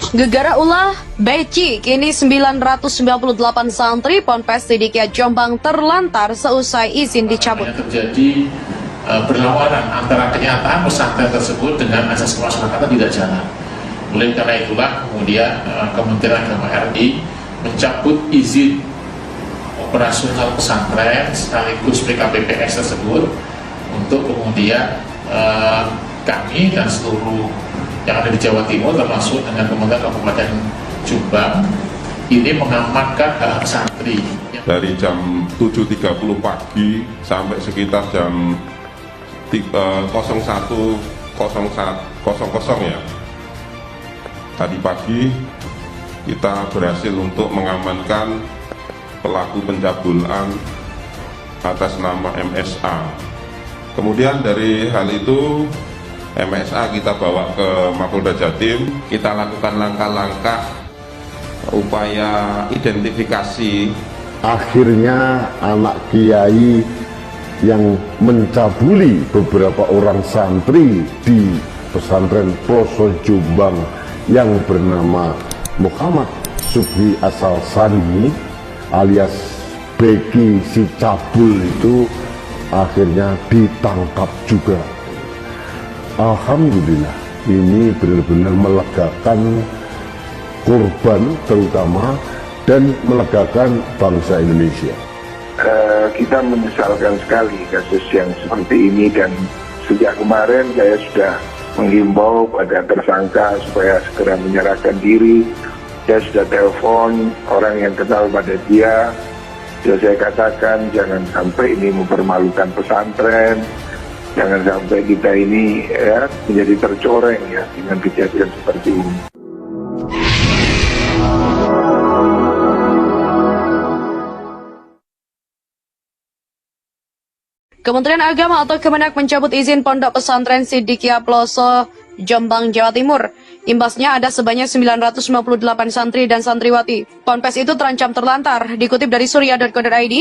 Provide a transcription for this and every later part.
Gegara ulah Beci, kini 998 santri Ponpes Sidikiyah Jombang terlantar seusai izin dicabut. Terjadi berlawanan antara kenyataan pesantren tersebut dengan asas kemasyarakatan tidak jalan. Oleh karena itulah kemudian Kementerian Agama RI mencabut izin operasional pesantren sekaligus PKPPS tersebut untuk kemudian kami dan seluruh yang ada di Jawa Timur termasuk dengan Kementerian Kabupaten Jombang ini mengamankan hak santri dari jam 7.30 pagi sampai sekitar jam 01.00 ya. Tadi pagi kita berhasil untuk mengamankan pelaku pencabulan atas nama MSA. Kemudian dari hal itu MSA kita bawa ke Mapolda Jatim, kita lakukan langkah-langkah upaya identifikasi. Akhirnya anak kiai yang mencabuli beberapa orang santri di pesantren Ploso Jombang yang bernama Muhammad Subhi Asal Sani alias Beki si cabul itu akhirnya ditangkap juga. Alhamdulillah, ini benar-benar melegakan korban terutama dan melegakan bangsa Indonesia. Kita menyesalkan sekali kasus yang seperti ini, dan sejak kemarin saya sudah menghimbau pada tersangka supaya segera menyerahkan diri. Saya sudah telepon orang yang kenal pada dia. Sudah saya katakan jangan sampai ini mempermalukan pesantren, jangan sampai kita ini ya menjadi tercoreng ya dengan kejadian seperti ini. Kementerian Agama atau Kemenak mencabut izin Pondok Pesantren Sidikiyah Ploso Jombang, Jawa Timur. Imbasnya ada sebanyak 998 santri dan santriwati. Ponpes itu terancam terlantar, dikutip dari surya.co.id.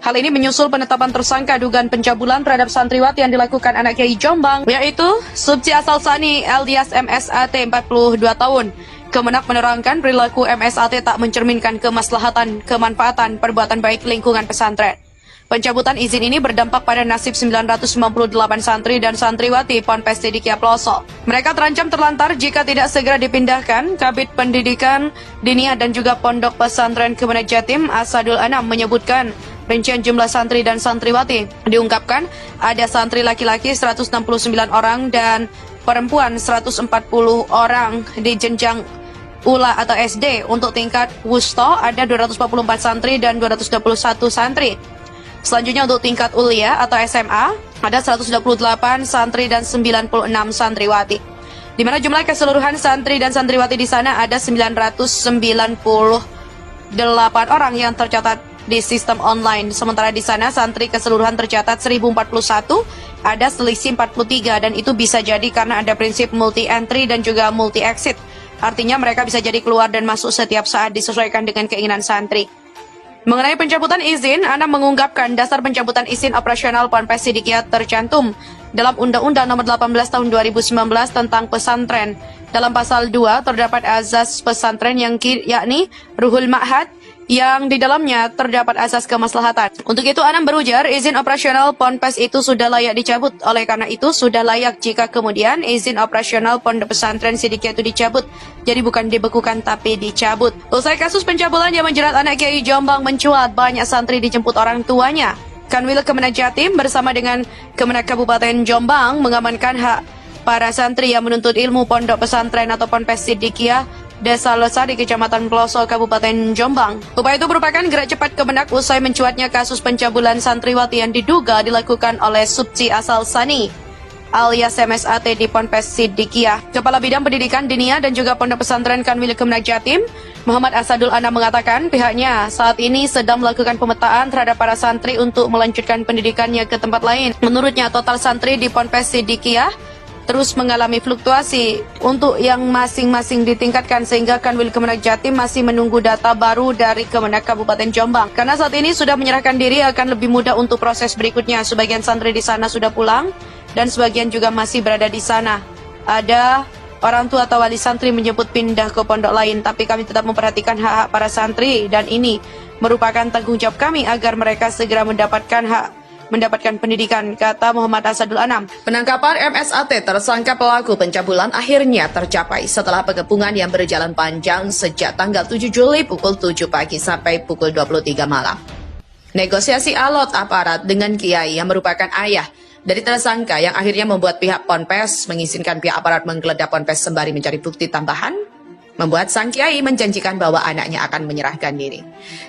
Hal ini menyusul penetapan tersangka dugaan pencabulan terhadap santriwati yang dilakukan anak kiai Jombang, yaitu Subsi Asal Sani alias MSAT 42 tahun. Kemenak menerangkan perilaku MSAT tak mencerminkan kemaslahatan, kemanfaatan, perbuatan baik lingkungan pesantren. Pencabutan izin ini berdampak pada nasib 998 santri dan santriwati Ponpes Sidikiyah Ploso. Mereka terancam terlantar jika tidak segera dipindahkan. Kabid Pendidikan Diniyah dan juga Pondok Pesantren Kemenak Jatim Asadul Anam menyebutkan rincian jumlah santri dan santriwati. Diungkapkan ada santri laki-laki 169 orang dan perempuan 140 orang di jenjang ULA atau SD. Untuk tingkat wusto ada 244 santri dan 221 santri. Selanjutnya untuk tingkat ulia atau SMA, ada 128 santri dan 96 santriwati. Di mana jumlah keseluruhan santri dan santriwati di sana ada 998 orang yang tercatat di sistem online. Sementara di sana santri keseluruhan tercatat 1041, ada selisih 43 dan itu bisa jadi karena ada prinsip multi entry dan juga multi exit. Artinya mereka bisa jadi keluar dan masuk setiap saat disesuaikan dengan keinginan santri. Mengenai pencabutan izin, Anam mengungkapkan dasar pencabutan izin operasional Ponpes Sidikiyah tercantum dalam Undang-Undang Nomor 18 Tahun 2019 tentang pesantren. Dalam pasal 2 terdapat azas pesantren yakni Ruhul Ma'had yang di dalamnya terdapat asas kemaslahatan. Untuk itu Anam berujar izin operasional Ponpes itu sudah layak dicabut. Oleh karena itu sudah layak jika kemudian izin operasional Pondok Pesantren Sidikiyah itu dicabut. Jadi bukan dibekukan tapi dicabut. Usai kasus pencabulan yang menjerat anak kiai Jombang mencuat, banyak santri dijemput orang tuanya. Kanwil Kemenak Jatim bersama dengan Kemenak Kabupaten Jombang mengamankan hak para santri yang menuntut ilmu Pondok Pesantren atau Ponpes Sidikiyah Desa Lesari, Kecamatan Ploso, Kabupaten Jombang. Upaya itu merupakan gerak cepat Kemenak usai mencuatnya kasus pencabulan santriwati yang diduga dilakukan oleh Subsi Asal Sani alias MSAT di Ponpes Sidikiyah. Kepala Bidang Pendidikan Diniyah dan juga Pondok Pesantren Kanwil Kemenak Jatim, Muhammad Asadul Anam mengatakan pihaknya saat ini sedang melakukan pemetaan terhadap para santri untuk melanjutkan pendidikannya ke tempat lain. Menurutnya total santri di Ponpes Sidikiyah terus mengalami fluktuasi untuk yang masing-masing ditingkatkan sehingga Kanwil Kemenak Jatim masih menunggu data baru dari Kemenak Kabupaten Jombang. Karena saat ini sudah menyerahkan diri akan lebih mudah untuk proses berikutnya. Sebagian santri di sana sudah pulang dan sebagian juga masih berada di sana. Ada orang tua atau wali santri menyebut pindah ke pondok lain, tapi kami tetap memperhatikan hak-hak para santri dan ini merupakan tanggung jawab kami agar mereka segera mendapatkan pendidikan, kata Muhammad Asadul Anam. Penangkapan MSAT tersangka pelaku pencabulan akhirnya tercapai setelah pengepungan yang berjalan panjang sejak tanggal 7 Juli pukul 7 pagi sampai pukul 23 malam. Negosiasi alot aparat dengan kiai yang merupakan ayah dari tersangka yang akhirnya membuat pihak Ponpes mengizinkan pihak aparat menggeledah Ponpes sembari mencari bukti tambahan, membuat sang kiai menjanjikan bahwa anaknya akan menyerahkan diri.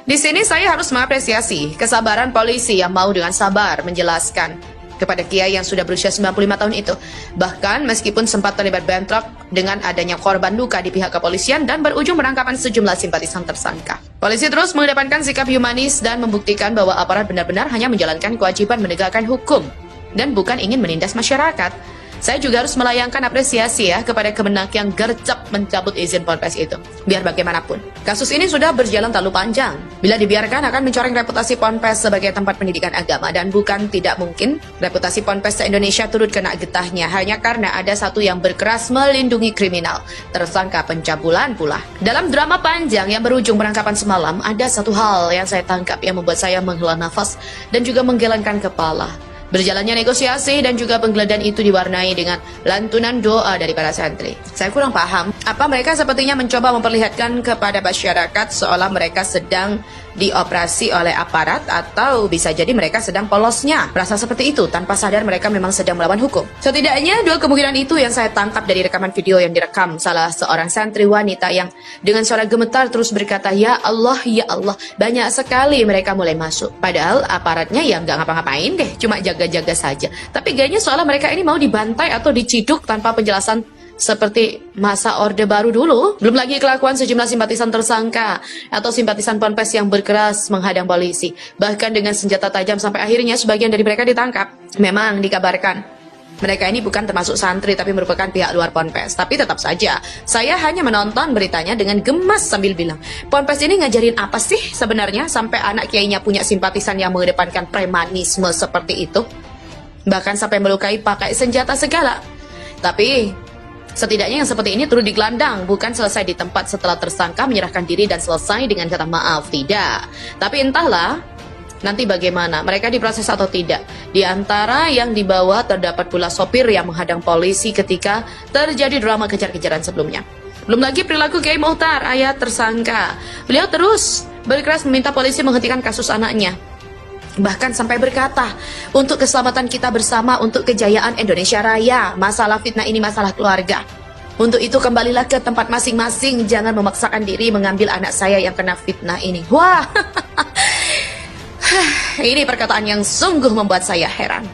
Di sini saya harus mengapresiasi kesabaran polisi yang mau dengan sabar menjelaskan kepada kiai yang sudah berusia 95 tahun itu. Bahkan meskipun sempat terlibat bentrok dengan adanya korban luka di pihak kepolisian dan berujung penangkapan sejumlah simpatisan tersangka. Polisi terus mengedepankan sikap humanis dan membuktikan bahwa aparat benar-benar hanya menjalankan kewajiban menegakkan hukum dan bukan ingin menindas masyarakat. Saya juga harus melayangkan apresiasi ya kepada Kemenak yang gercep mencabut izin Ponpes itu. Biar bagaimanapun, kasus ini sudah berjalan terlalu panjang. Bila dibiarkan akan mencoreng reputasi Ponpes sebagai tempat pendidikan agama dan bukan tidak mungkin reputasi Ponpes se-Indonesia turut kena getahnya hanya karena ada satu yang berkeras melindungi kriminal, tersangka pencabulan pula. Dalam drama panjang yang berujung penangkapan semalam, ada satu hal yang saya tangkap yang membuat saya menghela nafas dan juga menggelengkan kepala. Berjalannya negosiasi dan juga penggeledahan itu diwarnai dengan lantunan doa dari para santri. Saya kurang paham, apa mereka sepertinya mencoba memperlihatkan kepada masyarakat seolah mereka sedang dioperasi oleh aparat, atau bisa jadi mereka sedang polosnya merasa seperti itu tanpa sadar mereka memang sedang melawan hukum. Setidaknya dua kemungkinan itu yang saya tangkap dari rekaman video yang direkam salah seorang santri wanita yang dengan suara gemetar terus berkata, ya Allah, banyak sekali mereka mulai masuk. Padahal aparatnya yang nggak ngapa-ngapain deh, cuma jaga-jaga saja. Tapi kayaknya seolah mereka ini mau dibantai atau diciduk tanpa penjelasan seperti masa Orde Baru dulu. Belum lagi kelakuan sejumlah simpatisan tersangka atau simpatisan Ponpes yang berkeras menghadang polisi, bahkan dengan senjata tajam sampai akhirnya sebagian dari mereka ditangkap. Memang dikabarkan mereka ini bukan termasuk santri tapi merupakan pihak luar Ponpes. Tapi tetap saja saya hanya menonton beritanya dengan gemas sambil bilang, Ponpes ini ngajarin apa sih sebenarnya sampai anak kiainya punya simpatisan yang mengedepankan premanisme seperti itu, bahkan sampai melukai pakai senjata segala. Tapi setidaknya yang seperti ini turut digelandang, bukan selesai di tempat setelah tersangka menyerahkan diri dan selesai dengan kata maaf, tidak. Tapi entahlah nanti bagaimana, mereka diproses atau tidak. Di antara yang dibawa terdapat pula sopir yang menghadang polisi ketika terjadi drama kejar-kejaran sebelumnya. Belum lagi perilaku Kiai Muhtar, ayah tersangka. Beliau terus berkeras meminta polisi menghentikan kasus anaknya. Bahkan sampai berkata, untuk keselamatan kita bersama, untuk kejayaan Indonesia Raya, masalah fitnah ini masalah keluarga. Untuk itu kembalilah ke tempat masing-masing, jangan memaksakan diri mengambil anak saya yang kena fitnah ini. Wah, ini perkataan yang sungguh membuat saya heran.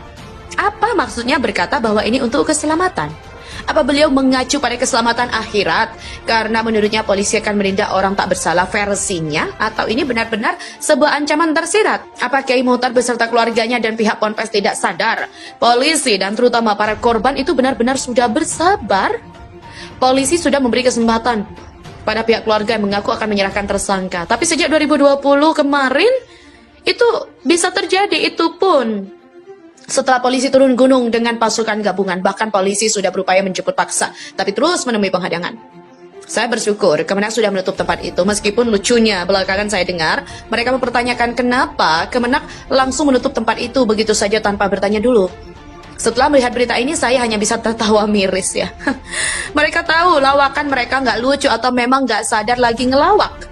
Apa maksudnya berkata bahwa ini untuk keselamatan? Apa beliau mengacu pada keselamatan akhirat karena menurutnya polisi akan menindak orang tak bersalah versinya, atau ini benar-benar sebuah ancaman tersirat? Apa Kiai Muhtar beserta keluarganya dan pihak Ponpes tidak sadar polisi dan terutama para korban itu benar-benar sudah bersabar? Polisi sudah memberi kesempatan pada pihak keluarga yang mengaku akan menyerahkan tersangka, tapi sejak 2020 kemarin itu bisa terjadi, itu pun setelah polisi turun gunung dengan pasukan gabungan. Bahkan polisi sudah berupaya menjemput paksa, tapi terus menemui penghadangan. Saya bersyukur Kemenak sudah menutup tempat itu. Meskipun lucunya belakangan saya dengar mereka mempertanyakan kenapa Kemenak langsung menutup tempat itu begitu saja tanpa bertanya dulu. Setelah melihat berita ini saya hanya bisa tertawa miris ya. Mereka tahu lawakan mereka nggak lucu atau memang nggak sadar lagi ngelawak.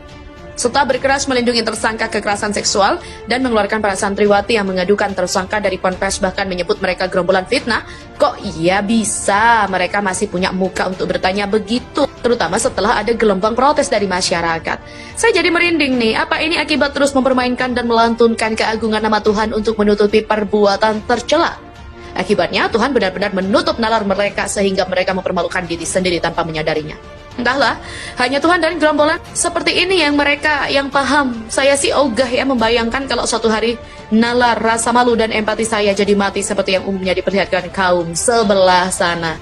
Setelah berkeras melindungi tersangka kekerasan seksual dan mengeluarkan para santriwati yang mengadukan tersangka dari Ponpes, bahkan menyebut mereka gerombolan fitnah, kok iya bisa mereka masih punya muka untuk bertanya begitu, terutama setelah ada gelombang protes dari masyarakat. Saya jadi merinding nih, apa ini akibat terus mempermainkan dan melantunkan keagungan nama Tuhan untuk menutupi perbuatan tercela? Akibatnya Tuhan benar-benar menutup nalar mereka sehingga mereka mempermalukan diri sendiri tanpa menyadarinya. Entahlah, hanya Tuhan dan gerombolan seperti ini yang mereka yang paham. Saya sih ogah ya membayangkan kalau suatu hari nalar, rasa malu dan empati saya jadi mati seperti yang umumnya diperlihatkan kaum sebelah sana.